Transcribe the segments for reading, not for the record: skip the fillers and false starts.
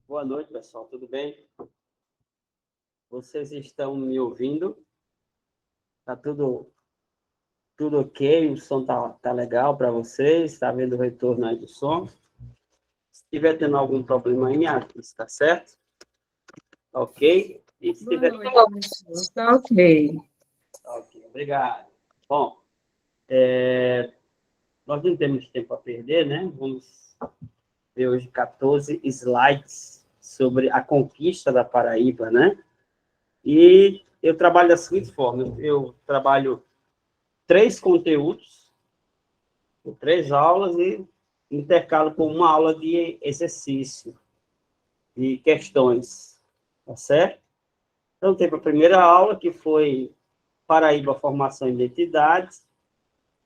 Boa noite, pessoal. Tudo bem? Vocês estão me ouvindo? Tá tudo ok? O som tá legal para vocês? Está vendo o retorno aí do som? Se tiver tendo algum problema aí, me avisa, tá certo? Ok? E se tiver... Boa noite, professor. Tá ok. Ok, obrigado. Bom, nós não temos tempo a perder, né? Vamos ver hoje 14 slides sobre a conquista da Paraíba, né? E eu trabalho da seguinte forma: eu trabalho 3 conteúdos, 3 aulas e intercalo com uma aula de exercício e questões, tá certo? Então, teve a primeira aula, que foi Paraíba, Formação e Identidade.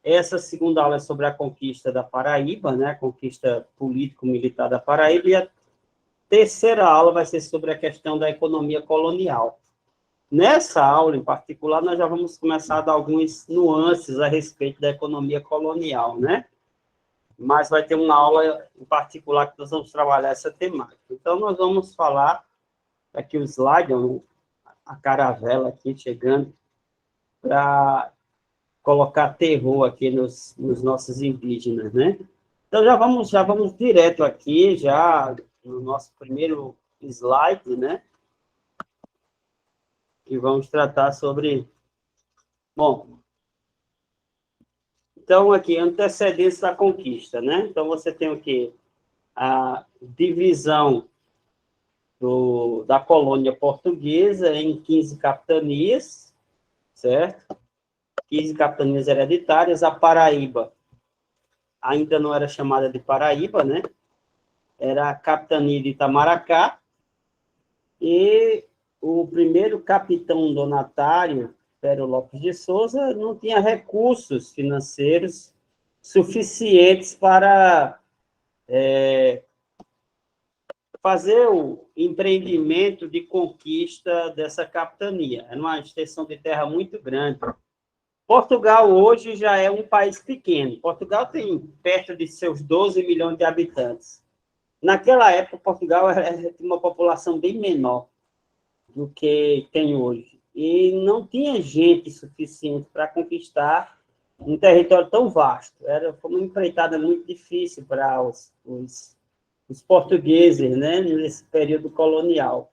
Essa segunda aula é sobre a conquista da Paraíba, né? A conquista político-militar da Paraíba. E a terceira aula vai ser sobre a questão da economia colonial. Nessa aula, em particular, nós já vamos começar a dar algumas nuances a respeito da economia colonial, né? Mas vai ter uma aula em particular que nós vamos trabalhar essa temática. Então, nós vamos falar, aqui o slide, a caravela aqui chegando, para colocar terror aqui nos nossos indígenas, né? Então, já vamos direto aqui, já no nosso primeiro slide, né? Que vamos tratar sobre... Bom, então, aqui, antecedência da conquista, né? Então, você tem o quê? A divisão da colônia portuguesa em 15 capitanias, certo? 15 capitanias hereditárias. A Paraíba ainda não era chamada de Paraíba, né? Era a capitania de Itamaracá. E o primeiro capitão donatário, Pero Lopes de Souza, não tinha recursos financeiros suficientes para fazer o empreendimento de conquista dessa capitania. Era uma extensão de terra muito grande. Portugal hoje já é um país pequeno. Portugal tem perto de seus 12 milhões de habitantes. Naquela época, Portugal tinha uma população bem menor do que tem hoje. E não tinha gente suficiente para conquistar um território tão vasto. Foi uma empreitada muito difícil para os portugueses, né, nesse período colonial.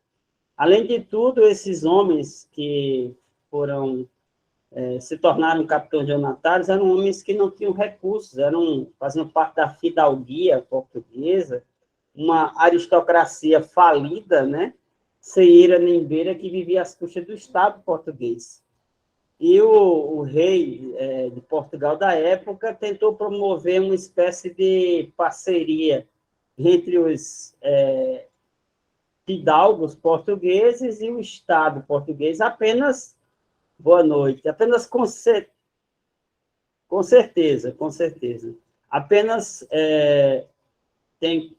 Além de tudo, esses homens que se tornaram capitães donatários eram homens que não tinham recursos, faziam parte da fidalguia portuguesa, uma aristocracia falida, né, sem ira nem beira, que vivia às custas do Estado português. E o rei de Portugal da época tentou promover uma espécie de parceria entre os fidalgos portugueses e o Estado português, apenas, boa noite, apenas com certeza, apenas tem,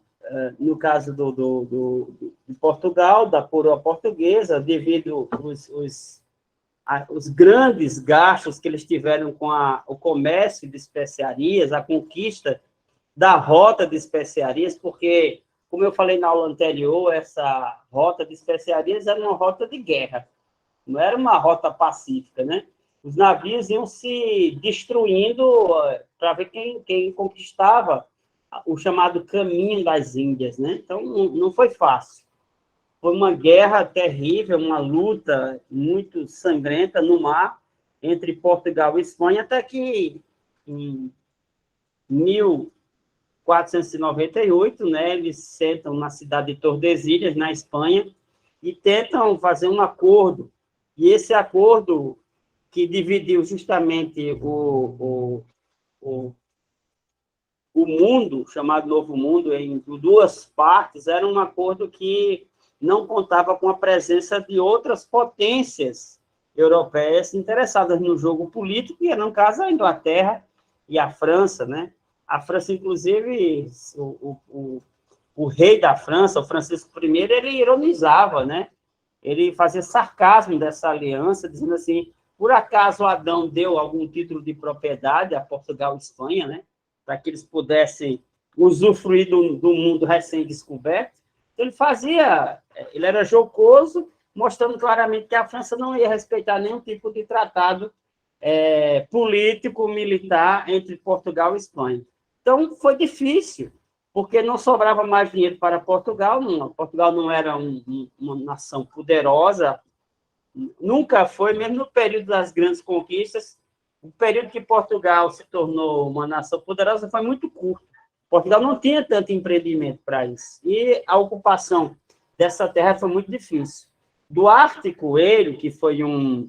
no caso de Portugal, da coroa portuguesa, devido os grandes gastos que eles tiveram com o comércio de especiarias, a conquista da rota de especiarias, porque, como eu falei na aula anterior, essa rota de especiarias era uma rota de guerra, não era uma rota pacífica, né? Os navios iam se destruindo para ver quem conquistava o chamado Caminho das Índias, né? Então, não foi fácil. Foi uma guerra terrível, uma luta muito sangrenta no mar entre Portugal e Espanha, até que em 1498, né, eles sentam na cidade de Tordesilhas, na Espanha, e tentam fazer um acordo. E esse acordo, que dividiu justamente o mundo, chamado Novo Mundo, em 2 partes, era um acordo que não contava com a presença de outras potências europeias interessadas no jogo político, e, no caso, a Inglaterra e a França, né? A França, inclusive, o rei da França, o Francisco I, ele ironizava, né? Ele fazia sarcasmo dessa aliança, dizendo assim: por acaso Adão deu algum título de propriedade a Portugal e Espanha, né? Para que eles pudessem usufruir do mundo recém-descoberto? Ele era jocoso, mostrando claramente que a França não ia respeitar nenhum tipo de tratado político, militar entre Portugal e Espanha. Então, foi difícil, porque não sobrava mais dinheiro para Portugal. Portugal não era uma nação poderosa, nunca foi, mesmo no período das grandes conquistas. O período que Portugal se tornou uma nação poderosa foi muito curto. Portugal não tinha tanto empreendimento para isso. E a ocupação dessa terra foi muito difícil. Duarte Coelho, que foi um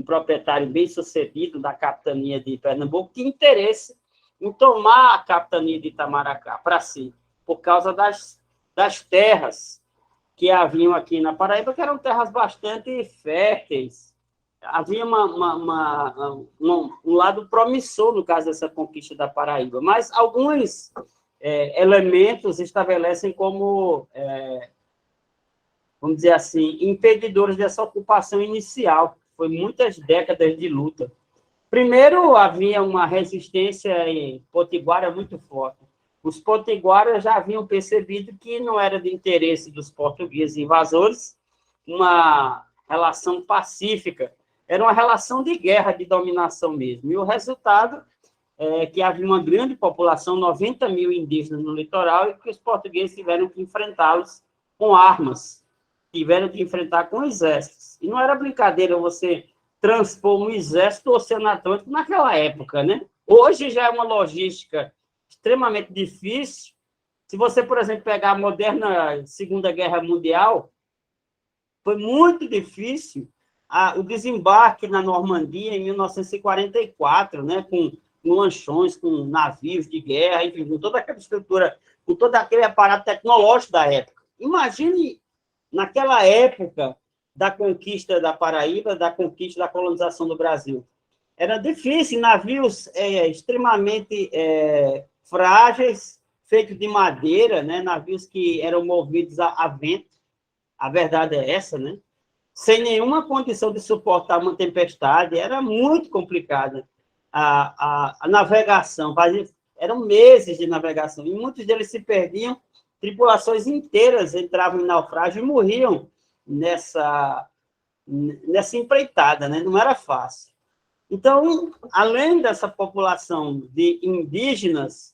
proprietário bem-sucedido da capitania de Pernambuco, tinha interesse em tomar a capitania de Itamaracá para si, por causa das terras que haviam aqui na Paraíba, que eram terras bastante férteis. Havia um lado promissor no caso dessa conquista da Paraíba, mas alguns elementos estabelecem como, vamos dizer assim, impedidores dessa ocupação inicial. Foi muitas décadas de luta. Primeiro, havia uma resistência potiguara muito forte. Os potiguaras já haviam percebido que não era de interesse dos portugueses invasores uma relação pacífica, era uma relação de guerra, de dominação mesmo. E o resultado é que havia uma grande população, 90 mil indígenas no litoral, e que os portugueses tiveram que enfrentá-los com armas, tiveram que enfrentar com exércitos. E não era brincadeira você transpor um exército do Oceano Atlântico naquela época, né? Hoje já é uma logística extremamente difícil. Se você, por exemplo, pegar a moderna Segunda Guerra Mundial, foi muito difícil o desembarque na Normandia em 1944, né, com lanchões, com navios de guerra, enfim, com toda aquela estrutura, com todo aquele aparato tecnológico da época. Imagine, naquela época da conquista da Paraíba, da conquista da colonização do Brasil. Era difícil, navios extremamente frágeis, feitos de madeira, né, navios que eram movidos a vento, a verdade é essa, né? Sem nenhuma condição de suportar uma tempestade, era muito complicada a navegação, eram meses de navegação, e muitos deles se perdiam, tripulações inteiras entravam em naufrágio e morriam nessa empreitada, né? Não era fácil. Então, além dessa população de indígenas,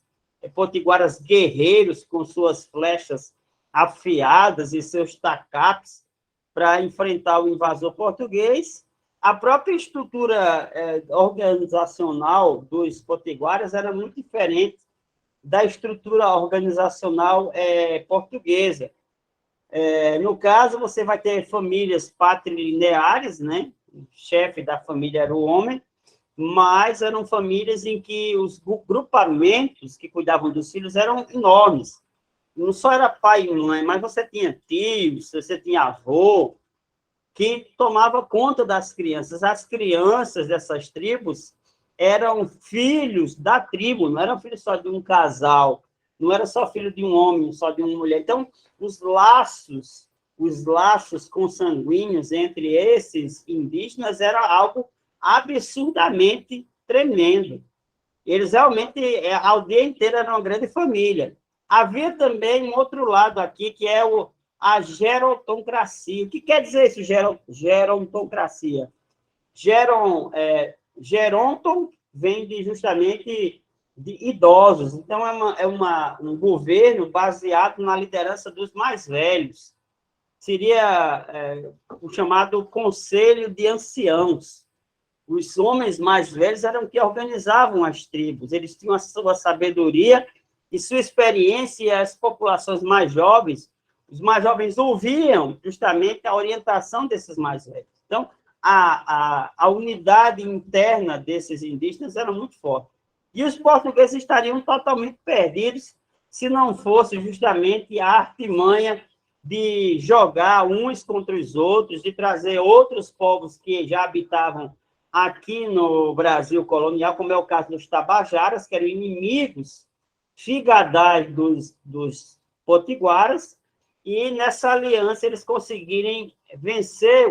potiguaras guerreiros com suas flechas afiadas e seus tacapes para enfrentar o invasor português, a própria estrutura organizacional dos potiguaras era muito diferente da estrutura organizacional portuguesa. No caso, você vai ter famílias patrilineares, né? O chefe da família era o homem, mas eram famílias em que os grupamentos que cuidavam dos filhos eram enormes. Não só era pai e mãe, mas você tinha tios, você tinha avô, que tomava conta das crianças. As crianças dessas tribos eram filhos da tribo, não eram filhos só de um casal, não era só filho de um homem, só de uma mulher. Então, os laços consanguíneos entre esses indígenas era algo absurdamente tremendo. Eles realmente, a aldeia inteira era uma grande família. Havia também um outro lado aqui, que é a gerontocracia. O que quer dizer isso, gerontocracia? Geronton vem justamente de idosos. Então, um governo baseado na liderança dos mais velhos. Seria o chamado Conselho de Anciãos. Os homens mais velhos eram que organizavam as tribos. Eles tinham a sua sabedoria e sua experiência, e as populações mais jovens, os mais jovens ouviam justamente a orientação desses mais velhos. Então, a unidade interna desses indígenas era muito forte. E os portugueses estariam totalmente perdidos se não fosse justamente a artimanha de jogar uns contra os outros, de trazer outros povos que já habitavam aqui no Brasil colonial, como é o caso dos Tabajaras, que eram inimigos figadais dos potiguaras, e nessa aliança eles conseguirem vencer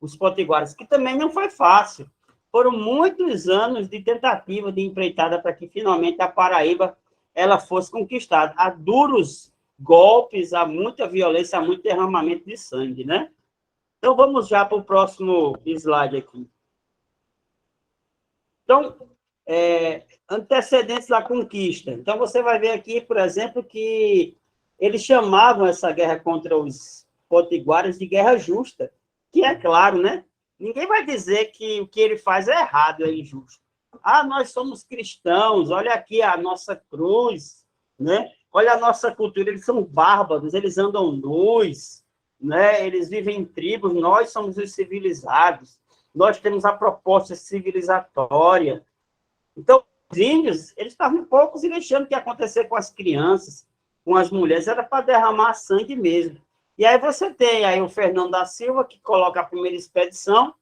os potiguaras, que também não foi fácil. Foram muitos anos de tentativa de empreitada para que finalmente a Paraíba ela fosse conquistada, a duros golpes, há muita violência, há muito derramamento de sangue, né? Então, vamos já para o próximo slide aqui. Então, antecedentes da conquista. Então, você vai ver aqui, por exemplo, que eles chamavam essa guerra contra os potiguares de guerra justa, que é claro, né? Ninguém vai dizer que o que ele faz é errado, é injusto. Ah, nós somos cristãos, olha aqui a nossa cruz, né? Olha a nossa cultura, eles são bárbaros, eles andam nus, né? Eles vivem em tribos, nós somos os civilizados, nós temos a proposta civilizatória. Então, os índios, eles estavam poucos e deixando o que ia acontecer com as crianças, com as mulheres, era para derramar sangue mesmo. E aí você tem aí o Fernando da Silva, que coloca a primeira expedição.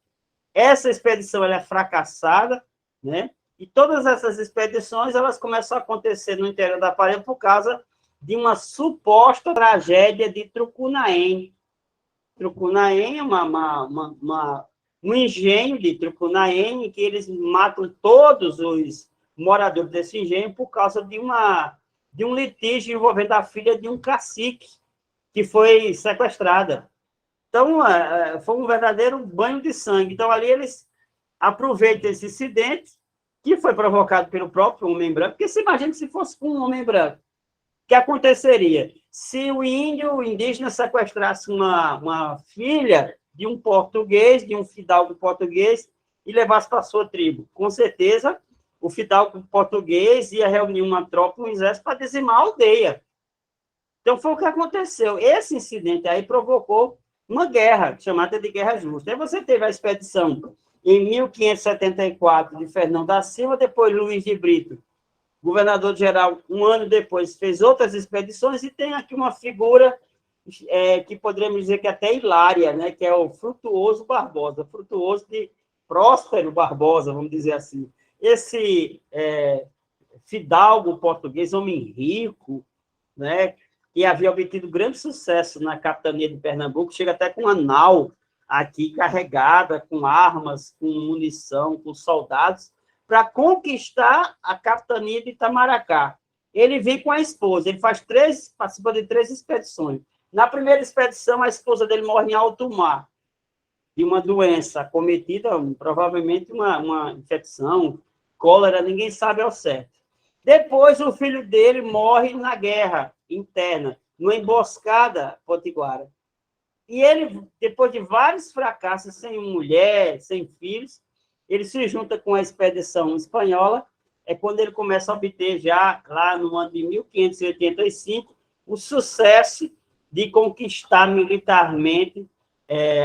Essa expedição ela é fracassada, né? E todas essas expedições elas começam a acontecer no interior da Paraíba por causa de uma suposta tragédia de Trucunaém. Trucunaém é um engenho de Trucunaém em que eles matam todos os moradores desse engenho por causa de um litígio envolvendo a filha de um cacique que foi sequestrada. Então, foi um verdadeiro banho de sangue. Então, ali eles aproveitam esse incidente, que foi provocado pelo próprio homem branco, porque se imagina se fosse com um homem branco, o que aconteceria? Se o indígena sequestrasse uma filha de um português, de um fidalgo português, e levasse para a sua tribo, com certeza, o fidalgo português ia reunir uma tropa, um exército, para dizimar a aldeia. Então, foi o que aconteceu. Esse incidente aí provocou uma guerra, chamada de Guerra Justa. Aí você teve a expedição em 1574 de Fernão da Silva, depois Luiz de Brito, governador-geral, um ano depois, fez outras expedições, e tem aqui uma figura que poderíamos dizer que é até hilária, né, que é o Frutuoso Barbosa, Frutuoso de Próspero Barbosa, vamos dizer assim. Esse fidalgo português, homem rico, né, que havia obtido grande sucesso na capitania de Pernambuco, chega até com uma nau aqui carregada com armas, com munição, com soldados, para conquistar a capitania de Itamaracá. Ele vem com a esposa, ele participa de 3 expedições. Na primeira expedição, a esposa dele morre em alto mar, de uma doença cometida, provavelmente uma infecção, cólera, ninguém sabe ao certo. Depois, o filho dele morre na guerra interna, numa emboscada potiguara. E ele, depois de vários fracassos, sem mulher, sem filhos, ele se junta com a expedição espanhola, é quando ele começa a obter já, lá no ano de 1585, o sucesso de conquistar militarmente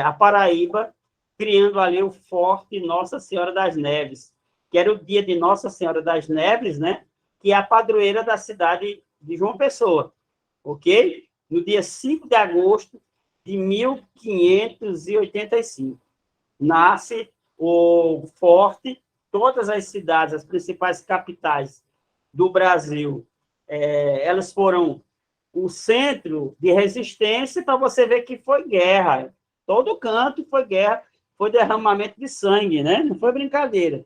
a Paraíba, criando ali o Forte Nossa Senhora das Neves, que era o dia de Nossa Senhora das Neves, né? Que é a padroeira da cidade de João Pessoa, ok? No dia 5 de agosto de 1585. Nasce o forte, todas as cidades, as principais capitais do Brasil, elas foram o centro de resistência, para você ver que foi guerra. Todo canto foi guerra, foi derramamento de sangue, né? Não foi brincadeira.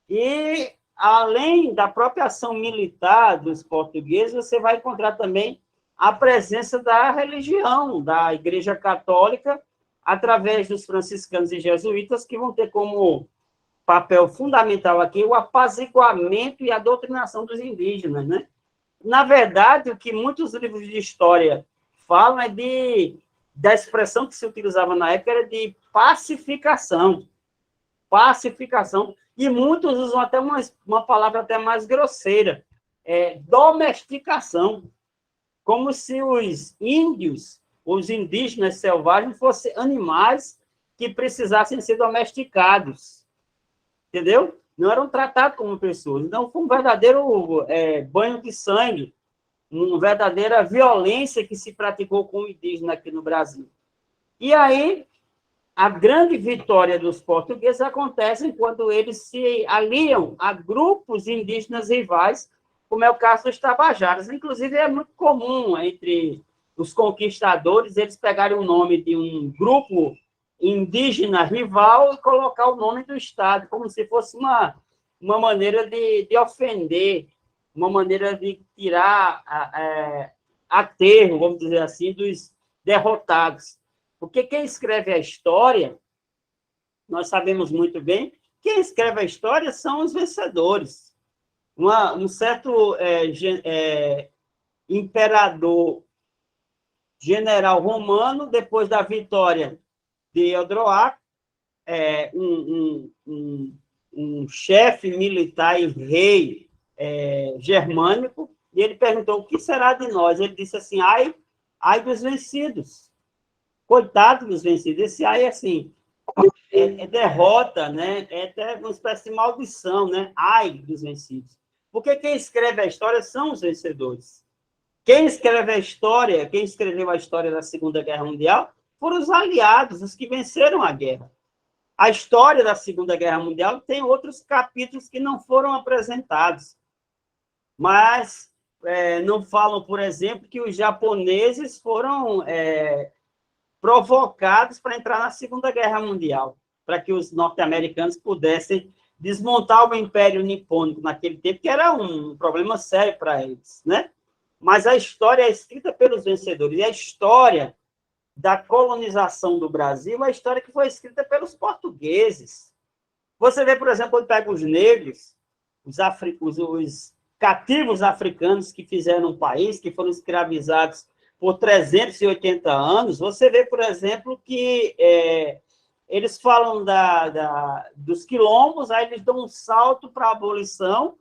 E, além da própria ação militar dos portugueses, você vai encontrar também a presença da religião, da Igreja Católica, através dos franciscanos e jesuítas, que vão ter como papel fundamental aqui o apaziguamento e a doutrinação dos indígenas, né? Na verdade, o que muitos livros de história falam é da expressão que se utilizava na época era de pacificação. Pacificação. E muitos usam até uma palavra até mais grosseira, domesticação. Como se os índios, os indígenas selvagens, fossem animais que precisassem ser domesticados. Entendeu? Não eram tratados como pessoas. Então, foi um verdadeiro banho de sangue, uma verdadeira violência que se praticou com o indígena aqui no Brasil. E aí, a grande vitória dos portugueses acontece quando eles se aliam a grupos indígenas rivais, como é o caso dos Tabajaras. Inclusive, é muito comum entre os conquistadores eles pegarem o nome de um grupo indígena rival e colocar o nome do Estado, como se fosse uma maneira de ofender, uma maneira de tirar aterro, vamos dizer assim, dos derrotados. Porque quem escreve a história, nós sabemos muito bem, quem escreve a história são os vencedores. Um certo imperador general romano, depois da vitória de Eudroaco, um chefe militar e rei germânico, e ele perguntou, o que será de nós? Ele disse assim, ai dos vencidos. Coitado dos vencidos. Esse ai, assim, é derrota, né? É até uma espécie de maldição, né? Ai dos vencidos. Porque quem escreve a história são os vencedores. Quem escreve a história, quem escreveu a história da Segunda Guerra Mundial, foram os aliados, os que venceram a guerra. A história da Segunda Guerra Mundial tem outros capítulos que não foram apresentados, mas não falam, por exemplo, que os japoneses foram provocados para entrar na Segunda Guerra Mundial, para que os norte-americanos pudessem desmontar o Império Nipônico naquele tempo, que era um problema sério para eles, né? Mas a história é escrita pelos vencedores, e a história da colonização do Brasil é a história que foi escrita pelos portugueses. Você vê, por exemplo, quando pega os negros, os cativos africanos que fizeram um país, que foram escravizados por 380 anos, você vê, por exemplo, que eles falam dos quilombos, aí eles dão um salto para a abolição,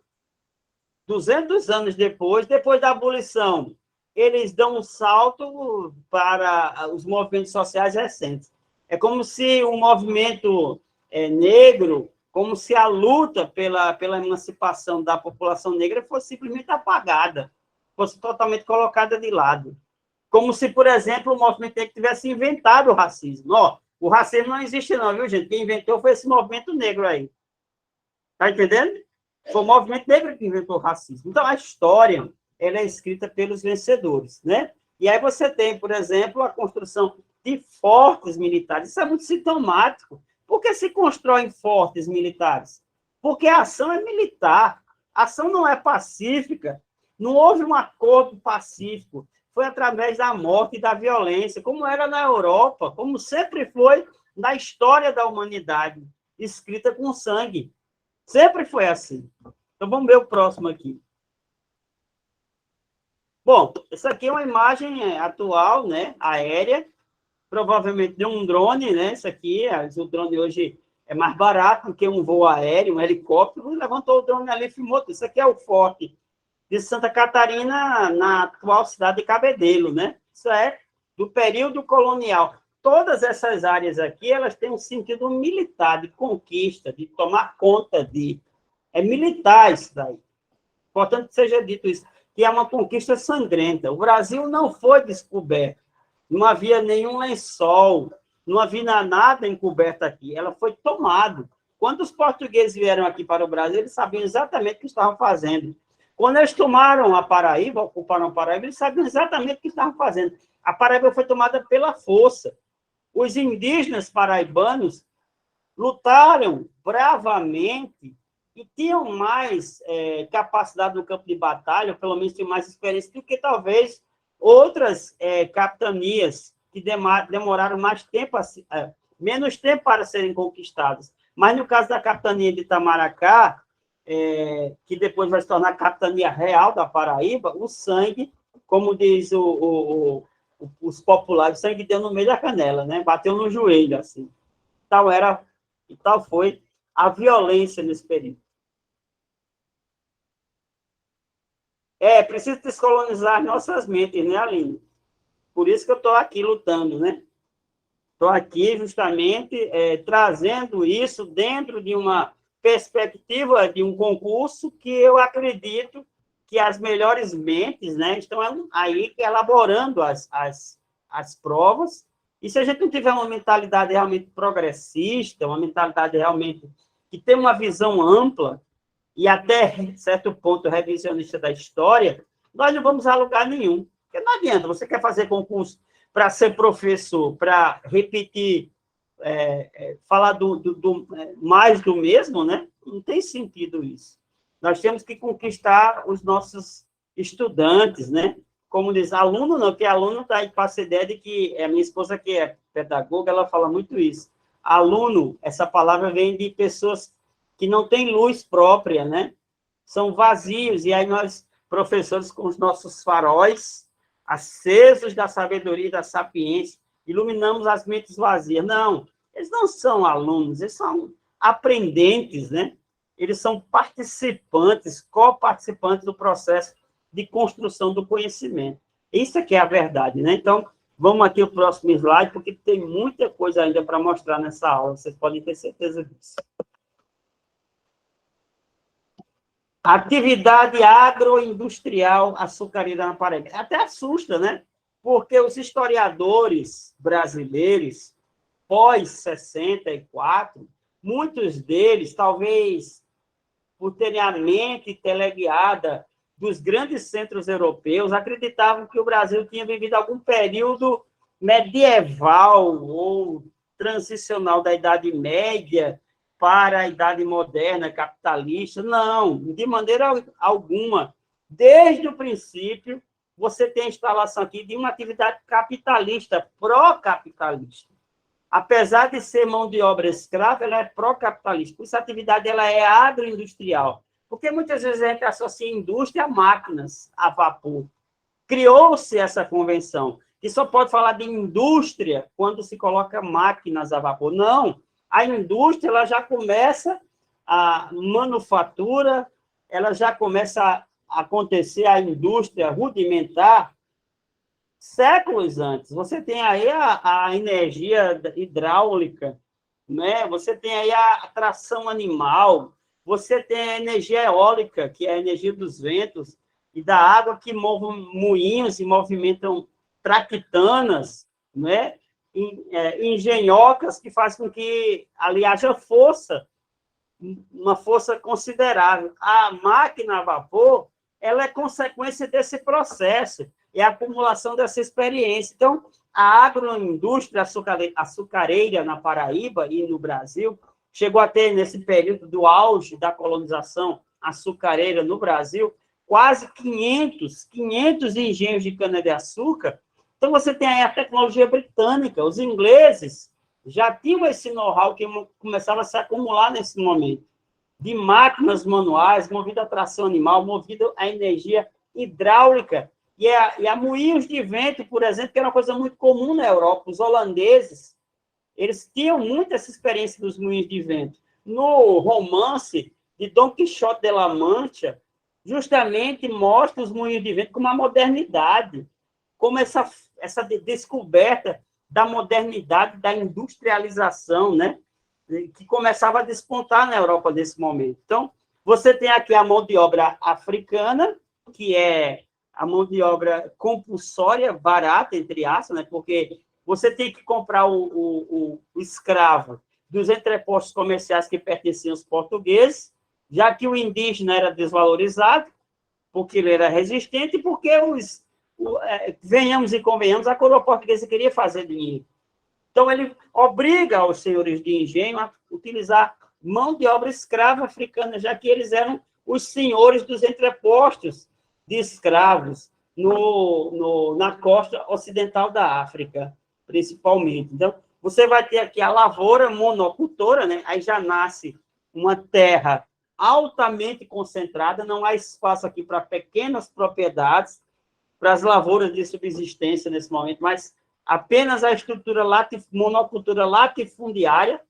200 anos depois da abolição, eles dão um salto para os movimentos sociais recentes. É como se o movimento negro, como se a luta pela emancipação da população negra fosse simplesmente apagada, fosse totalmente colocada de lado. Como se, por exemplo, o movimento negro tivesse inventado o racismo. O racismo não existe não, viu, gente? Quem inventou foi esse movimento negro aí. Tá entendendo? Foi o movimento negro que inventou o racismo. Então, a história, ela é escrita pelos vencedores, né? E aí você tem, por exemplo, a construção de fortes militares. Isso é muito sintomático. Por que se constroem fortes militares? Porque a ação é militar. A ação não é pacífica. Não houve um acordo pacífico. Foi através da morte e da violência, como era na Europa, como sempre foi na história da humanidade, escrita com sangue. Sempre foi assim. Então, vamos ver o próximo aqui. Bom, essa aqui é uma imagem atual, né, aérea, provavelmente de um drone, né, isso aqui, o drone hoje é mais barato do que um voo aéreo, um helicóptero, levantou o drone ali e filmou. Isso aqui é o forte de Santa Catarina, na atual cidade de Cabedelo, né? Isso é do período colonial. Todas essas áreas aqui, elas têm um sentido militar, de conquista, de tomar conta de... É militar isso daí. Importante que seja dito isso, que é uma conquista sangrenta. O Brasil não foi descoberto, não havia nenhum lençol, não havia nada encoberto aqui, ela foi tomada. Quando os portugueses vieram aqui para o Brasil, eles sabiam exatamente o que estavam fazendo. Quando eles tomaram a Paraíba, ocuparam a Paraíba, eles sabiam exatamente o que estavam fazendo. A Paraíba foi tomada pela força. Os indígenas paraibanos lutaram bravamente e tinham mais capacidade no campo de batalha, ou pelo menos tinham mais experiência do que talvez outras capitanias que demoraram mais tempo, menos tempo para serem conquistadas. Mas no caso da capitania de Itamaracá, que depois vai se tornar a capitania real da Paraíba, o sangue, como diz os populares, o sangue deu no meio da canela, né? Bateu no joelho, assim. Tal foi a violência nesse período. Preciso descolonizar nossas mentes, né, Aline? Por isso que eu estou aqui lutando, né? Estou aqui justamente trazendo isso dentro de uma perspectiva de um concurso que eu acredito que as melhores mentes, né, estão aí elaborando as provas. E se a gente não tiver uma mentalidade realmente progressista, uma mentalidade realmente que tem uma visão ampla e até certo ponto revisionista da história, nós não vamos a lugar nenhum. Porque não adianta, você quer fazer concurso para ser professor, para repetir, falar mais do mesmo, né? Não tem sentido isso. Nós temos que conquistar os nossos estudantes, né? como diz, aluno não, porque aluno tá aí passa a ideia de que a minha esposa, que é pedagoga, ela fala muito isso. Aluno, essa palavra vem de pessoas que não têm luz própria, né? São vazios, e aí nós, professores, com os nossos faróis acesos da sabedoria e da sapiência, iluminamos as mentes vazias. Não, eles não são alunos, eles são aprendentes, né? Eles são participantes, coparticipantes do processo de construção do conhecimento. Isso é que é a verdade, né? Então, vamos aqui ao próximo slide, porque tem muita coisa ainda para mostrar nessa aula, vocês podem ter certeza disso. Atividade agroindustrial açucareira na Paraíba. Até assusta, né? Porque os historiadores brasileiros, pós-64, muitos deles, talvez por terem a mente teleguiada dos grandes centros europeus, acreditavam que o Brasil tinha vivido algum período medieval ou transicional da Idade Média para a Idade Moderna, capitalista. Não, de maneira alguma. Desde o princípio, você tem a instalação aqui de uma atividade capitalista, pró-capitalista. Apesar de ser mão de obra escrava, ela é pró-capitalista. Por isso, a atividade ela é agroindustrial. Porque muitas vezes a gente associa indústria a máquinas, a vapor. Criou-se essa convenção, que só pode falar de indústria quando se coloca máquinas a vapor. Não, a indústria ela já começa a manufatura, ela já começa a acontecer a indústria rudimentar séculos antes. Você tem aí a energia hidráulica, né? Você tem aí a tração animal, você tem a energia eólica, que é a energia dos ventos, e da água que move moinhos e movimentam traquitanas, né? Engenhocas que fazem com que ali haja força, uma força considerável. A máquina a vapor, ela é consequência desse processo, é a acumulação dessa experiência. Então, a agroindústria açucareira na Paraíba e no Brasil chegou a ter, nesse período do auge da colonização açucareira no Brasil, quase 500 engenhos de cana-de-açúcar. Então, você tem aí a tecnologia britânica. Os ingleses já tinham esse know-how que começava a se acumular nesse momento, de máquinas manuais, movidas a tração animal, movidas a energia hidráulica, e a moinhos de vento, por exemplo, que era uma coisa muito comum na Europa. Os holandeses, eles tinham muito essa experiência dos moinhos de vento. No romance de Dom Quixote de la Mancha, justamente mostra os moinhos de vento como uma modernidade, como essa descoberta da modernidade, da industrialização, né? Que começava a despontar na Europa nesse momento. Então, você tem aqui a mão de obra africana, que é a mão de obra compulsória, barata, entre aspas, né? Porque você tem que comprar o escravo dos entrepostos comerciais que pertenciam aos portugueses, já que o indígena era desvalorizado, porque ele era resistente, e porque venhamos e convenhamos, a coroa portuguesa queria fazer dinheiro. Então, ele obriga os senhores de engenho a utilizar mão de obra escrava africana, já que eles eram os senhores dos entrepostos de escravos na costa ocidental da África, principalmente. Então, você vai ter aqui a lavoura monocultora, né? Aí já nasce uma terra altamente concentrada, não há espaço aqui para pequenas propriedades, para as lavouras de subsistência nesse momento, mas apenas a estrutura monocultura latifundiária,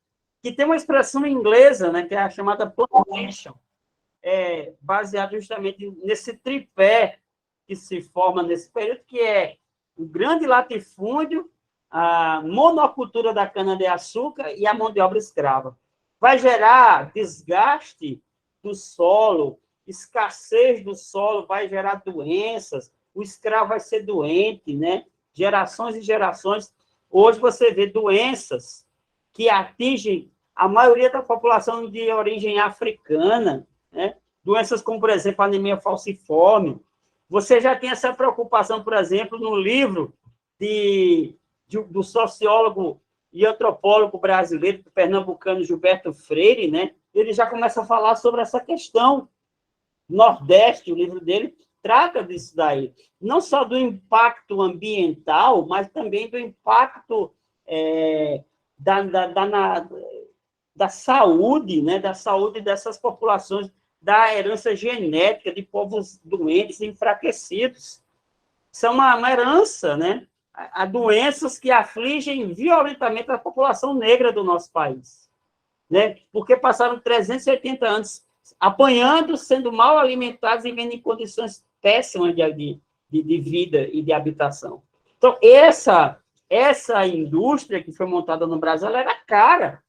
que tem uma expressão inglesa, né, que é a chamada plantation, baseada justamente nesse tripé que se forma nesse período, que é o grande latifúndio, a monocultura da cana-de-açúcar e a mão de obra escrava. Vai gerar desgaste do solo, escassez do solo, vai gerar doenças, o escravo vai ser doente, né? Gerações e gerações. Hoje você vê doenças que atingem a maioria da população de origem africana, né? Doenças como, por exemplo, a anemia falciforme. Você já tem essa preocupação, por exemplo, no livro do sociólogo e antropólogo brasileiro, pernambucano Gilberto Freire, né? Ele já começa a falar sobre essa questão. Nordeste, o livro dele, trata disso daí. Não só do impacto ambiental, mas também do impacto da saúde, né? Da saúde dessas populações, da herança genética de povos doentes, enfraquecidos. São uma herança, né? Há doenças que afligem violentamente a população negra do nosso país, né? Porque passaram 380 anos apanhando, sendo mal alimentados e vivendo em condições péssimas de vida e de habitação. Então, essa indústria que foi montada no Brasil, ela era cara.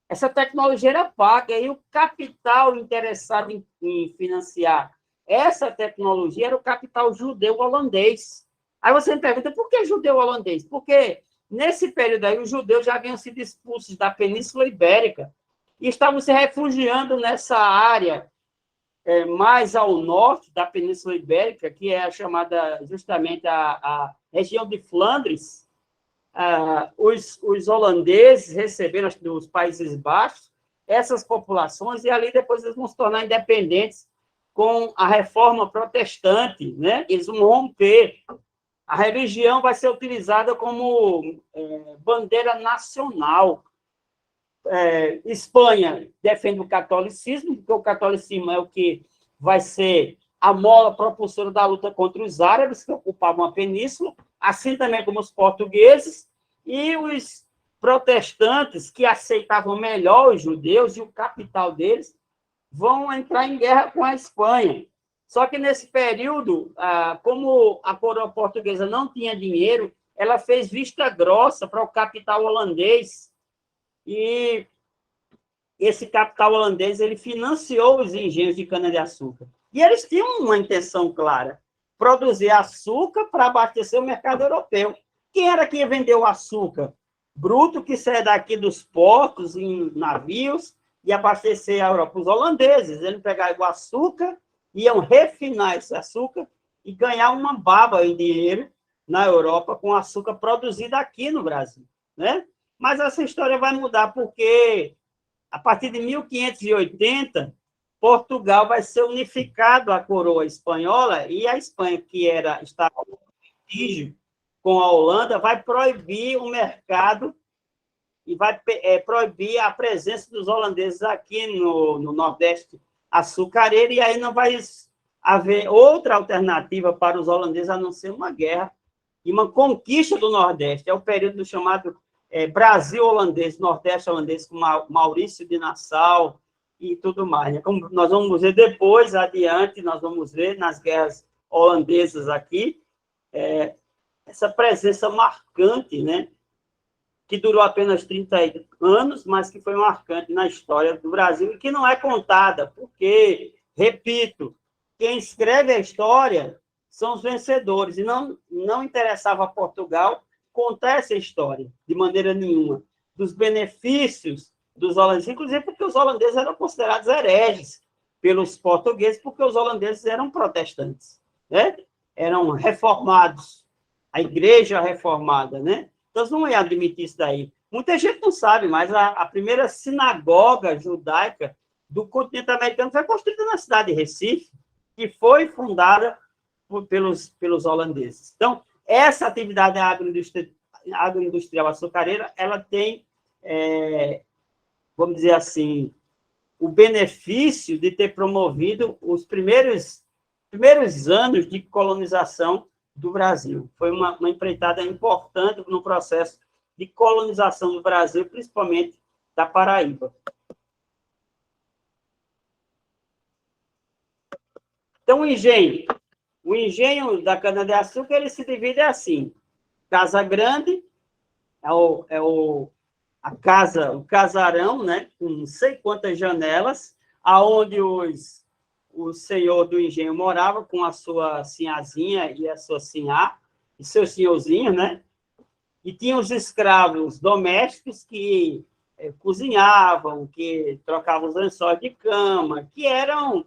Essa tecnologia era paga, e o capital interessado em financiar essa tecnologia era o capital judeu-holandês. Aí você me pergunta, por que judeu-holandês? Porque, nesse período aí, os judeus já haviam sido expulsos da Península Ibérica e estavam se refugiando nessa área mais ao norte da Península Ibérica, que é a chamada justamente a região de Flandres. Os holandeses receberam dos Países Baixos essas populações e ali depois eles vão se tornar independentes com a reforma protestante, né? Eles vão romper. A religião vai ser utilizada como bandeira nacional. Espanha defende o catolicismo, porque o catolicismo é o que vai ser a mola propulsora da luta contra os árabes, que ocupavam a península, assim também como os portugueses, e os protestantes, que aceitavam melhor os judeus e o capital deles, vão entrar em guerra com a Espanha. Só que, nesse período, como a coroa portuguesa não tinha dinheiro, ela fez vista grossa para o capital holandês, e esse capital holandês ele financiou os engenhos de cana-de-açúcar. E eles tinham uma intenção clara, produzir açúcar para abastecer o mercado europeu. Quem era que ia vender o açúcar bruto, que saia daqui dos portos, em navios, e abastecer a Europa? Os holandeses. Eles pegavam o açúcar, iam refinar esse açúcar e ganhar uma baba em dinheiro na Europa com açúcar produzido aqui no Brasil, né? Mas essa história vai mudar, porque a partir de 1580, Portugal vai ser unificado à coroa espanhola, e a Espanha, que estava em litígio com a Holanda, vai proibir o mercado e vai proibir a presença dos holandeses aqui no Nordeste açucareiro, e aí não vai haver outra alternativa para os holandeses a não ser uma guerra e uma conquista do Nordeste. É o período chamado Brasil holandês, Nordeste holandês, com Maurício de Nassau e tudo mais, né? Como nós vamos ver depois, adiante, nós vamos ver nas guerras holandesas aqui, essa presença marcante, né? Que durou apenas 30 anos, mas que foi marcante na história do Brasil e que não é contada, porque, repito, quem escreve a história são os vencedores, e não interessava a Portugal contar essa história, de maneira nenhuma, dos benefícios dos holandeses, inclusive porque os holandeses eram considerados hereges pelos portugueses, porque os holandeses eram protestantes, né? Eram reformados, a igreja reformada, né? Então, não iam admitir isso daí. Muita gente não sabe, mas a primeira sinagoga judaica do continente americano foi construída na cidade de Recife, que foi fundada pelos holandeses. Então, essa atividade agroindustrial açucareira, ela tem, vamos dizer assim, o benefício de ter promovido os primeiros anos de colonização do Brasil. Foi uma empreitada importante no processo de colonização do Brasil, principalmente da Paraíba. Então, o engenho da cana-de-açúcar, ele se divide assim: Casa Grande, o casarão, né, com não sei quantas janelas, aonde o senhor do engenho morava com a sua sinhazinha e a sua sinhá, e seus senhorzinhos, né? E tinha os escravos domésticos que cozinhavam, que trocavam os lençóis de cama, que eram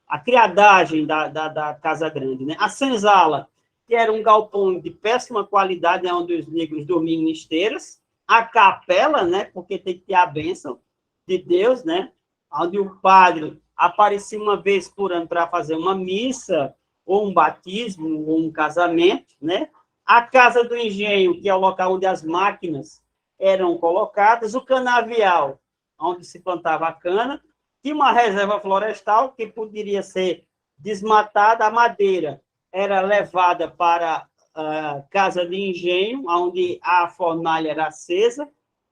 a criadagem da Casa Grande, né? A senzala, que era um galpão de péssima qualidade, onde os negros dormiam em esteiras. A capela, né? Porque tem que ter a bênção de Deus, né? Onde o padre aparecia uma vez por ano para fazer uma missa, ou um batismo, ou um casamento, né? A Casa do Engenho, que é o local onde as máquinas eram colocadas, o canavial, onde se plantava a cana, tinha uma reserva florestal que poderia ser desmatada, a madeira era levada para a Casa de Engenho, onde a fornalha era acesa,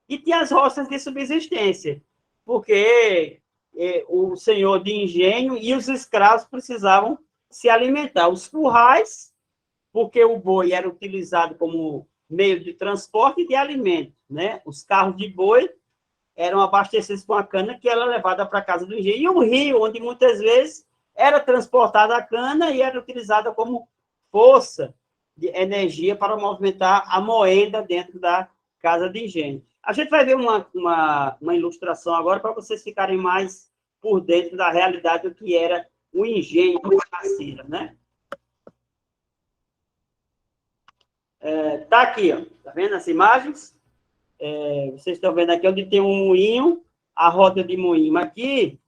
e tinha as roças de subsistência, porque o senhor de engenho e os escravos precisavam se alimentar. Os currais, porque o boi era utilizado como meio de transporte e de alimento, né? Os carros de boi eram abastecidos com a cana que era levada para a casa do engenho. E o rio, onde muitas vezes era transportada a cana e era utilizada como força de energia para movimentar a moenda dentro da casa de engenho. A gente vai ver uma ilustração agora para vocês ficarem mais por dentro da realidade do que era o engenho de Cacira, né? Tá aqui, ó. Tá vendo as imagens? Vocês estão vendo aqui onde tem um moinho, a roda de moinho aqui.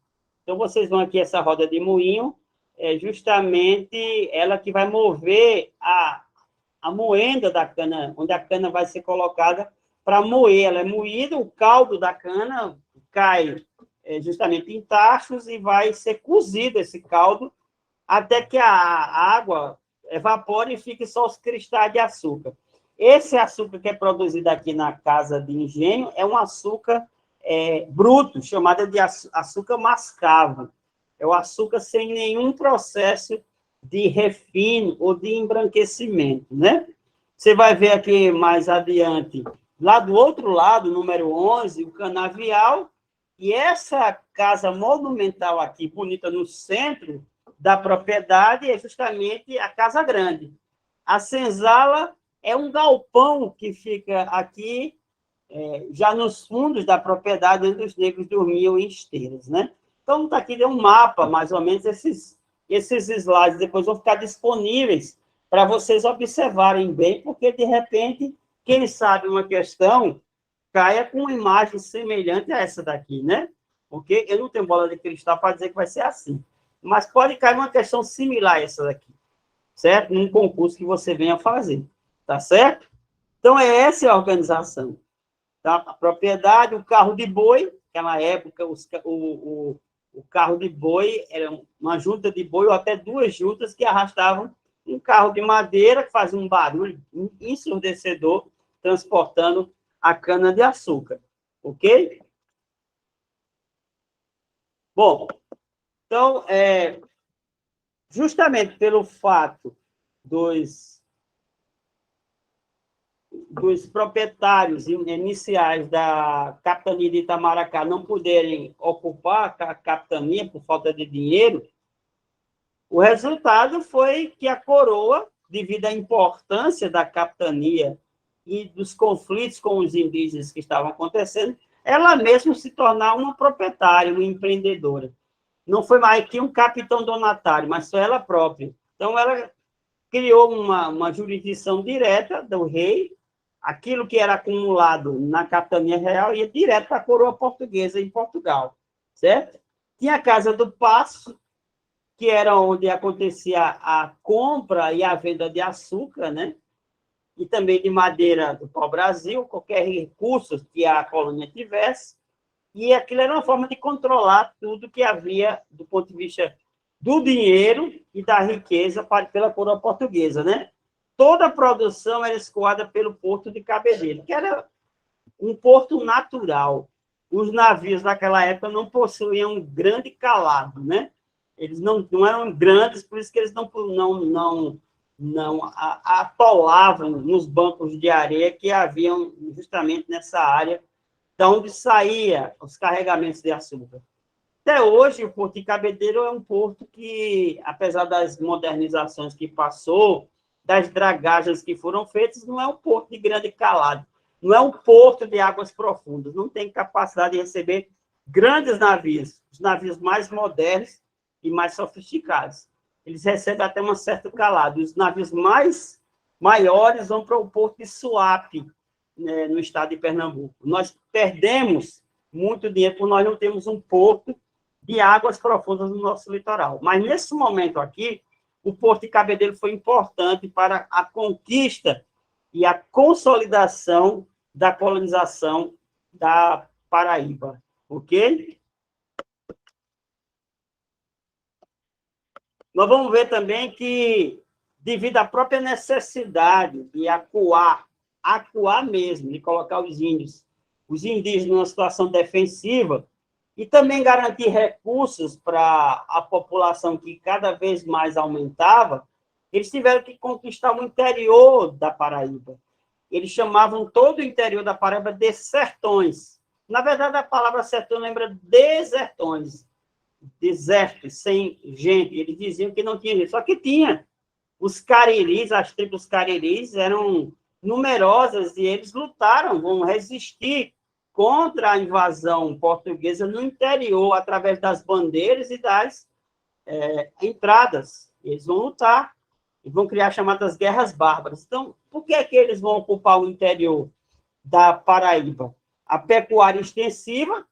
Então, vocês vão aqui, essa roda de moinho, é justamente ela que vai mover a moenda da cana, onde a cana vai ser colocada para moer. Ela é moída, o caldo da cana cai justamente em tachos e vai ser cozido esse caldo até que a água evapore e fique só os cristais de açúcar. Esse açúcar que é produzido aqui na casa de engenho é um açúcar bruto, chamado de açúcar mascavo. É o açúcar sem nenhum processo de refino ou de embranquecimento, né? Você vai ver aqui mais adiante, lá do outro lado, número 11, o canavial, e essa casa monumental aqui, bonita no centro da propriedade, é justamente a Casa Grande. A senzala é um galpão que fica aqui, já nos fundos da propriedade, onde os negros dormiam em esteiras, né? Então, está aqui um mapa, mais ou menos, esses slides depois vão ficar disponíveis para vocês observarem bem, porque, de repente, quem sabe uma questão caia com uma imagem semelhante a essa daqui, né? Porque eu não tenho bola de cristal para dizer que vai ser assim. Mas pode cair uma questão similar a essa daqui, certo? Num concurso que você venha fazer, tá certo? Então, é essa a organização. Tá? A propriedade, o carro de boi, naquela época, o carro de boi era uma junta de boi ou até duas juntas que arrastavam um carro de madeira que fazia um barulho ensurdecedor transportando a cana-de-açúcar. Ok? Bom, então, justamente pelo fato dos proprietários iniciais da capitania de Itamaracá não poderem ocupar a capitania por falta de dinheiro, o resultado foi que a coroa, devido à importância da capitania e dos conflitos com os indígenas que estavam acontecendo, ela mesma se tornar uma proprietária, uma empreendedora. Não foi mais que um capitão donatário, mas só ela própria. Então, ela criou uma jurisdição direta do rei, aquilo que era acumulado na capitania real ia direto para a coroa portuguesa em Portugal, certo? Tinha a Casa do Paço, que era onde acontecia a compra e a venda de açúcar, né? E também de madeira do pau-brasil, qualquer recurso que a colônia tivesse, e aquilo era uma forma de controlar tudo que havia do ponto de vista do dinheiro e da riqueza pela coroa portuguesa, né? Toda a produção era escoada pelo porto de Cabedelo, que era um porto natural. Os navios naquela época não possuíam um grande calado, né? Eles não eram grandes, por isso que eles não atolavam nos bancos de areia que haviam justamente nessa área de onde saía os carregamentos de açúcar. Até hoje, o Porto de Cabedelo é um porto que, apesar das modernizações que passou, das dragagens que foram feitas, não é um porto de grande calado, não é um porto de águas profundas, não tem capacidade de receber grandes navios, os navios mais modernos e mais sofisticados. Eles recebem até um certo calado. Os navios maiores vão para o porto de Suape, né, no estado de Pernambuco. Nós perdemos muito dinheiro porque nós não temos um porto de águas profundas no nosso litoral. Mas, nesse momento aqui, o Porto de Cabedelo foi importante para a conquista e a consolidação da colonização da Paraíba. Ok? Nós vamos ver também que, devido à própria necessidade de acuar mesmo, de colocar os indígenas numa situação defensiva, e também garantir recursos para a população que cada vez mais aumentava, eles tiveram que conquistar o interior da Paraíba. Eles chamavam todo o interior da Paraíba de sertões. Na verdade, a palavra sertão lembra desertões, desertos, sem gente. Eles diziam que não tinha gente, só que tinha. Os cariris, as tribos cariris eram numerosas e eles lutaram, vão resistir contra a invasão portuguesa no interior, através das bandeiras e das entradas. Eles vão lutar e vão criar chamadas guerras bárbaras. Então, por que é que eles vão ocupar o interior da Paraíba? A pecuária extensiva,